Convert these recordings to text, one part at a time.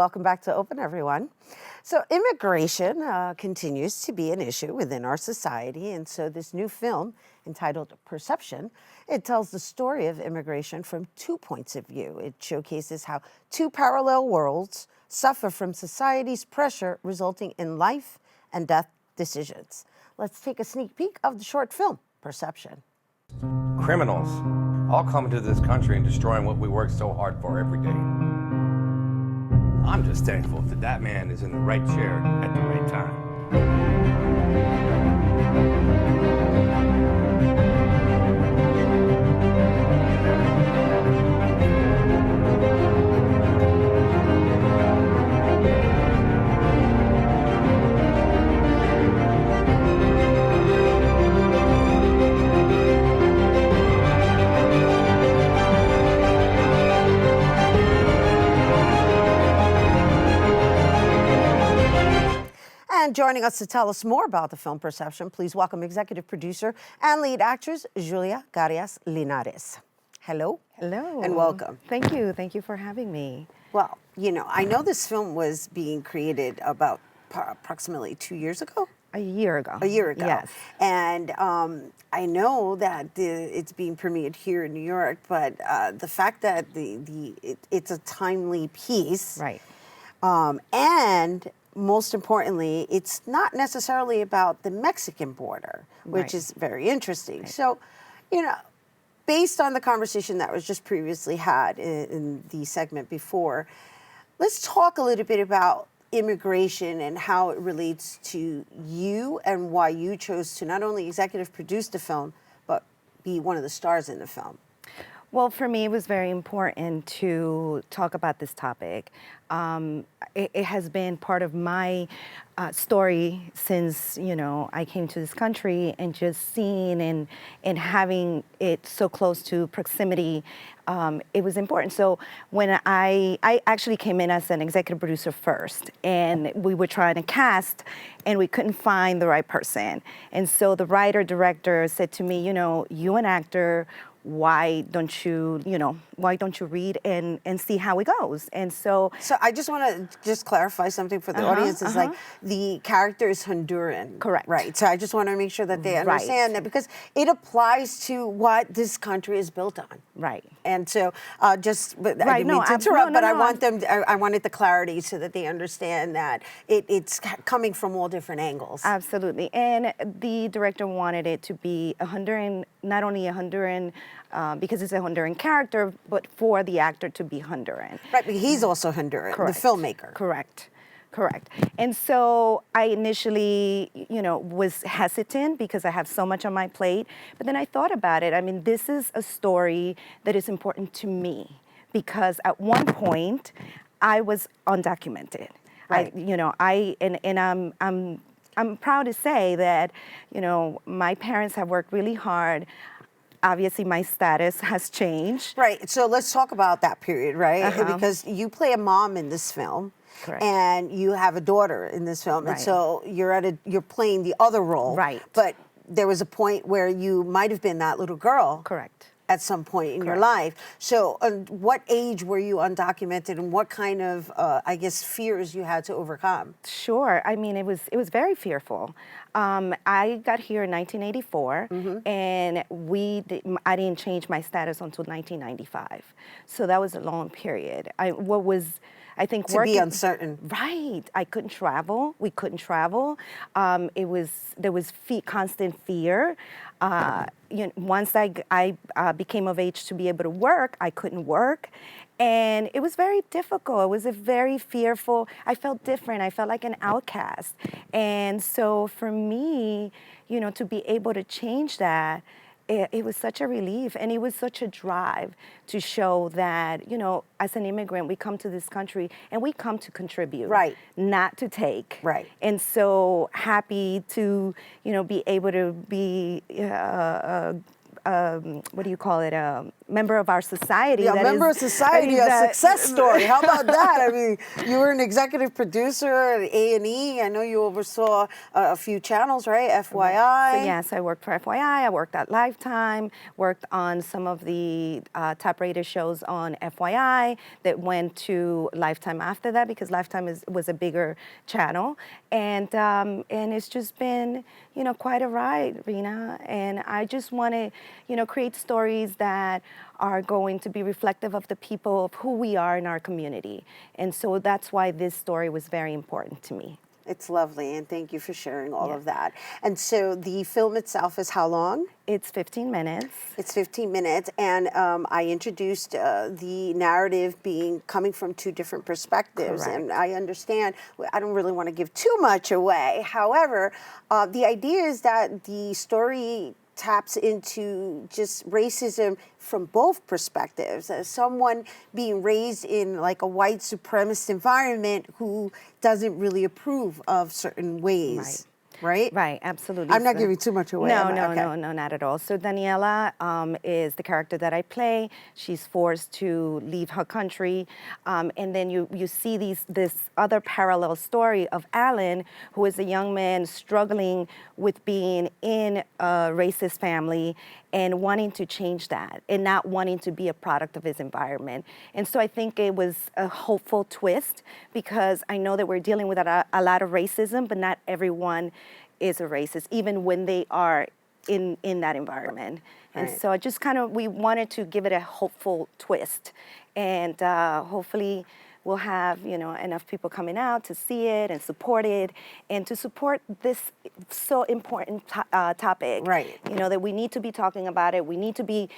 welcome back to Open, everyone. So immigration continues to be an issue within our society, and so this new film entitled Perception, it tells the story of immigration from 2 points of view. It showcases how 2 parallel worlds suffer from society's pressure, resulting in life and death decisions. Let's take a sneak peek of the short film, Perception. Criminals all coming to this country and destroying what we work so hard for every day. I'm just thankful that that man is in the right chair at the right time. And joining us to tell us more about the film Perception, please welcome executive producer and lead actress, Julia Carias-Linares. Hello. Hello. And welcome. Thank you. Thank you for having me. Well, you know, I know this film was being created about approximately 2 years ago. A year ago. A year ago. Yes. And I know that it's being premiered here in New York, but the fact that it's a timely piece. Right. And most importantly, it's not necessarily about the Mexican border, which Right. is very interesting. Right. So, you know, based on the conversation that was just previously had in the segment before, let's talk a little bit about immigration and how it relates to you and why you chose to not only executive produce the film, but be one of the stars in the film. Well, for me, it was very important to talk about this topic. It has been part of my story since, you know, I came to this country, and just seeing and having it so close to proximity, it was important. So when I actually came in as an executive producer first, and we were trying to cast, and we couldn't find the right person. And so the writer-director said to me, you know, you're an actor, why don't you read and see how it goes? And so I just want to clarify something for the audience. Is like the character is Honduran. Correct. Right. So I just want to make sure that they understand that, because it applies to what this country is built on. Right. And so I didn't mean to interrupt, but I wanted the clarity so that they understand that it's coming from all different angles. Absolutely. And the director wanted it to be a Honduran, not only a Honduran, because it's a Honduran character, but for the actor to be Honduran. Right, but he's also Honduran, Correct. the filmmaker. Correct. And so I initially, you know, was hesitant because I have so much on my plate. But then I thought about it. I mean, this is a story that is important to me, because at one point I was undocumented. Right. I'm proud to say that, you know, my parents have worked really hard. Obviously, my status has changed. Right. So let's talk about that period, right? Because you play a mom in this film. Correct. And you have a daughter in this film. Right. And so you're playing the other role. Right. But there was a point where you might have been that little girl. Correct. At some point in your life. So what age were you undocumented, and what kind of, fears you had to overcome? Sure. I mean, it was very fearful. I got here in 1984, and I didn't change my status until 1995. So that was a long period. To be uncertain. Right. I couldn't travel. We couldn't travel. There was constant fear. Once I became of age to be able to work, I couldn't work. And it was very difficult. It was a very fearful. I felt different. I felt like an outcast. And so for me, you know, to be able to change that, it was such a relief, and it was such a drive to show that, you know, as an immigrant, we come to this country and we come to contribute, right, not to take. Right. And so happy to, you know, be able to be what do you call it, a member of our society. Yeah, that member is- of society, a success story. How about that? I mean, you were an executive producer at A&E. I know you oversaw a few channels, right? FYI. So yes, I worked for FYI. I worked at Lifetime. Worked on some of the top-rated shows on FYI that went to Lifetime after that, because Lifetime was a bigger channel, and it's just been, you know, quite a ride, Rhina. And I just want to, you know, create stories that are going to be reflective of the people, of who we are in our community. And so that's why this story was very important to me. It's lovely, and thank you for sharing all Yeah. of that. And so the film itself is how long? It's 15 minutes. It's 15 minutes, and I introduced the narrative coming from two different perspectives, Correct. and I understand. I don't really want to give too much away. However, the idea is that the story taps into just racism from both perspectives. As someone being raised in like a white supremacist environment who doesn't really approve of certain ways. Right? Right, absolutely. I'm not So- giving too much away. No, am I? Okay. no, not at all. So Daniela is the character that I play. She's forced to leave her country, and then you see this other parallel story of Alan, who is a young man struggling with being in a racist family and wanting to change that and not wanting to be a product of his environment. And so I think it was a hopeful twist, because I know that we're dealing with a lot of racism, but not everyone is a racist, even when they are in that environment. And Right. so I just we wanted to give it a hopeful twist. And hopefully we'll have, you know, enough people coming out to see it and support it, and to support this so important topic. Right. You know, that we need to be talking about it. We need to be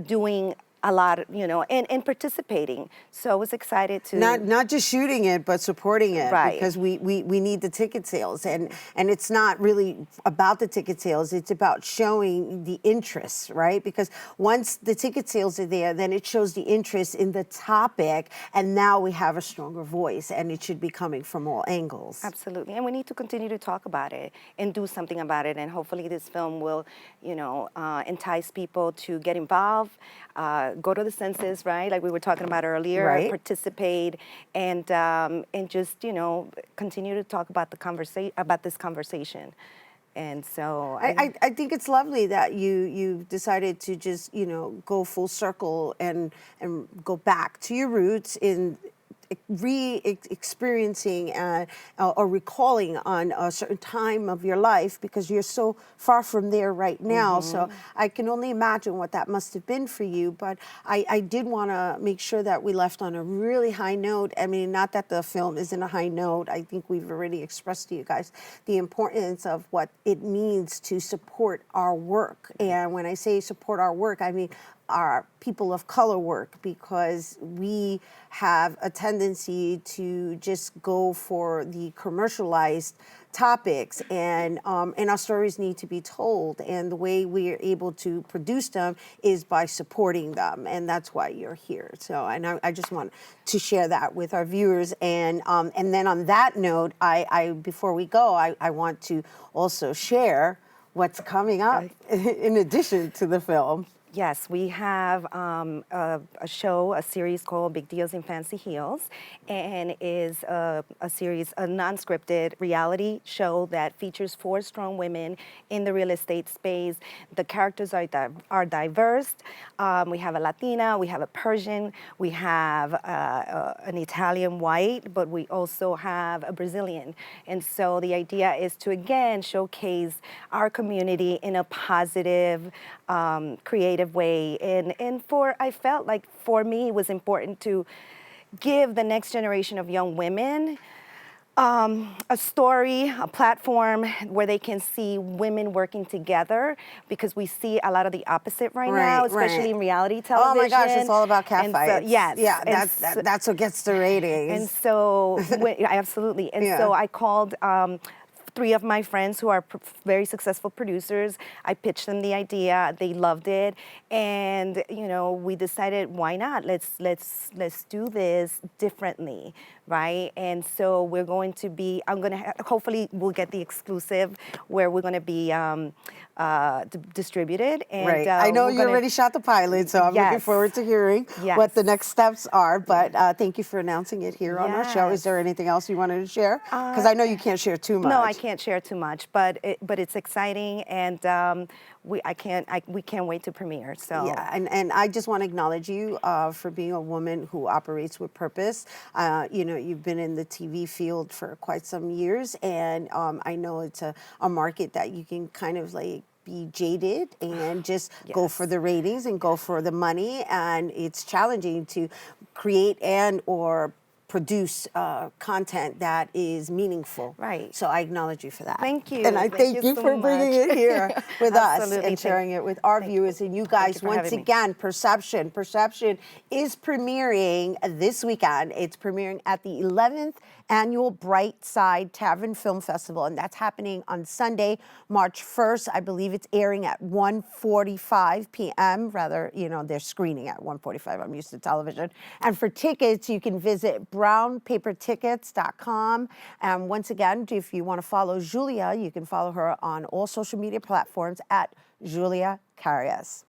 doing a lot, you know, and participating. So I was excited to Not just shooting it, but supporting it, Right. because we need the ticket sales, and it's not really about the ticket sales. It's about showing the interest, right? Because once the ticket sales are there, then it shows the interest in the topic, and now we have a stronger voice, and it should be coming from all angles. Absolutely, and we need to continue to talk about it and do something about it. And hopefully, this film will, you know, entice people to get involved, go to the census, right? Like we were talking about earlier, Right. participate, and just, you know, continue to talk about this conversation. And so I think it's lovely that you decided to just, you know, go full circle and go back to your roots in re-experiencing or recalling on a certain time of your life, because you're so far from there right now. So I can only imagine what that must have been for you. But I did want to make sure that we left on a really high note. I mean, not that the film isn't a high note. I think we've already expressed to you guys the importance of what it means to support our work. And when I say support our work, I mean our people of color work, because we have a tendency to just go for the commercialized topics, and our stories need to be told, and the way we are able to produce them is by supporting them, and that's why you're here. So, and I just want to share that with our viewers, and then on that note, I before we go, I want to also share what's coming up in addition to the film. Yes, we have a series called Big Deals in Fancy Heels, and is a series, a non-scripted reality show that features 4 strong women in the real estate space. The characters are diverse. We have a Latina, we have a Persian, we have an Italian white, but we also have a Brazilian. And so the idea is to, again, showcase our community in a positive, creative way. And I felt like for me it was important to give the next generation of young women a story, a platform where they can see women working together, because we see a lot of the opposite right now, especially in reality television. Oh my gosh, it's all about cat And fights. So, yes. Yeah, that's what gets the ratings. And so, absolutely. And so I called 3 of my friends who are very successful producers. I pitched them the idea. They loved it, and you know, we decided, why not? Let's do this differently, right? And so we're going to be. Hopefully we'll get the exclusive where we're going to be distributed. And Right. I know you already shot the pilot, so I'm looking Yes. forward to hearing what the next steps are. But thank you for announcing it here on our show. Is there Yes. anything else you wanted to share? Because I know you can't share too much. No, I can't share too much, but it's exciting, and we can't wait to premiere. So Yeah, and I just want to acknowledge you for being a woman who operates with purpose. You know, you've been in the TV field for quite some years, and I know it's a market that you can kind of like be jaded and just go for the ratings and go for the money, and it's challenging to create and or produce content that is meaningful. Right. So I acknowledge you for that. Thank you. And I thank you so for bringing much. it here with us Absolutely. and sharing it with our viewers and you guys. for Once having me. again, Perception. Perception is premiering this weekend. It's premiering at the 11th Annual Bright Side Tavern Film Festival, and that's happening on Sunday, March 1st. I believe it's airing at 1:45 p.m. Rather, you know, they're screening at 1:45. I'm used to television. And for tickets, you can visit brownpapertickets.com. And once again, if you want to follow Julia, you can follow her on all social media platforms at Julia Carias.